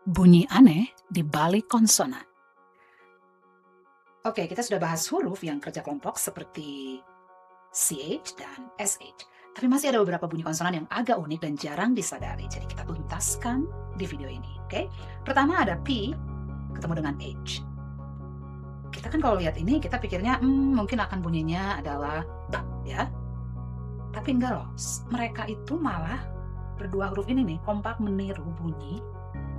Bunyi aneh di balik konsonan. Oke, kita sudah bahas huruf yang kerja kelompok seperti CH dan SH. Tapi masih ada beberapa bunyi konsonan yang agak unik dan jarang disadari. Jadi kita tuntaskan di video ini. Oke, pertama ada P ketemu dengan H. Kita kan kalau lihat ini kita pikirnya mungkin akan bunyinya adalah B, ya. Tapi enggak loh, mereka itu malah berdua huruf ini nih kompak meniru bunyi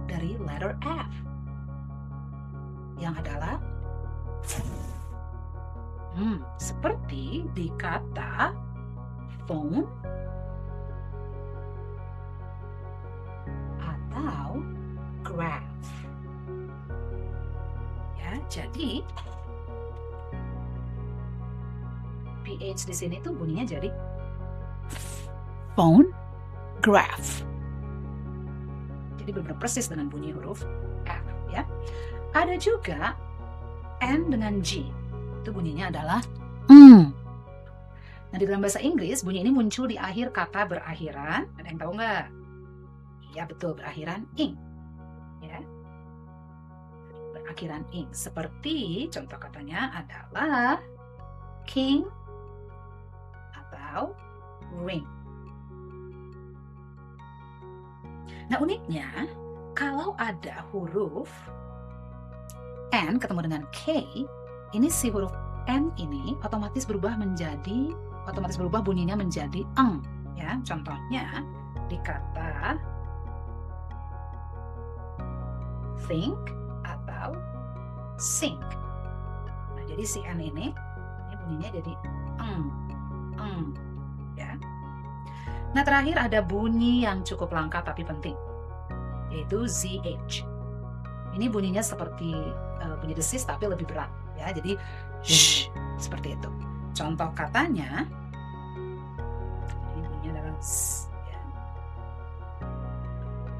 dari letter F yang adalah seperti di kata phone atau graph. Ya, jadi PH di sini tuh bunyinya jadi phone graph. Jadi benar-benar persis dengan bunyi huruf F, ya. Ada juga N dengan G. Itu bunyinya adalah Nah, di dalam bahasa Inggris, bunyi ini muncul di akhir kata berakhiran. Ada yang tahu nggak? Iya, betul, berakhiran ing. Ya. Berakhiran ing. Seperti contoh katanya adalah king atau ring. Nah, uniknya, kalau ada huruf N ketemu dengan K, ini si huruf N ini otomatis berubah bunyinya menjadi eng. Ya, contohnya di kata think atau sink. Nah, jadi si N ini bunyinya jadi eng. Ya. Nah, terakhir ada bunyi yang cukup langka tapi penting, yaitu ZH. Ini bunyinya seperti bunyi desis tapi lebih berat, ya. Jadi seperti itu. Contoh katanya, ini bunyinya adalah s, ya.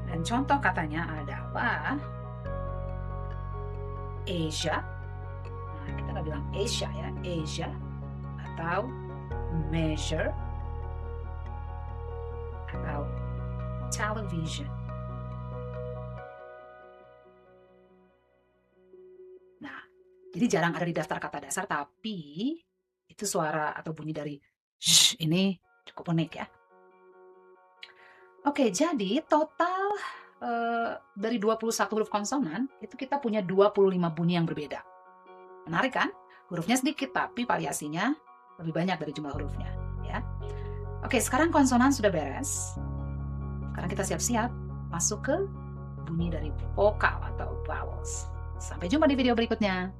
Dan contoh katanya adalah Asia. Nah, kita nggak bilang Asia, ya, Asia, atau measure, atau television. Nah, jadi jarang ada di daftar kata dasar, tapi itu suara atau bunyi dari sh ini cukup unik, ya. Oke, jadi total dari 21 huruf konsonan, itu kita punya 25 bunyi yang berbeda. Menarik kan? Hurufnya sedikit, tapi variasinya lebih banyak dari jumlah hurufnya, ya. Oke, sekarang konsonan sudah beres. Sekarang kita siap-siap masuk ke bunyi dari vokal atau vowels. Sampai jumpa di video berikutnya.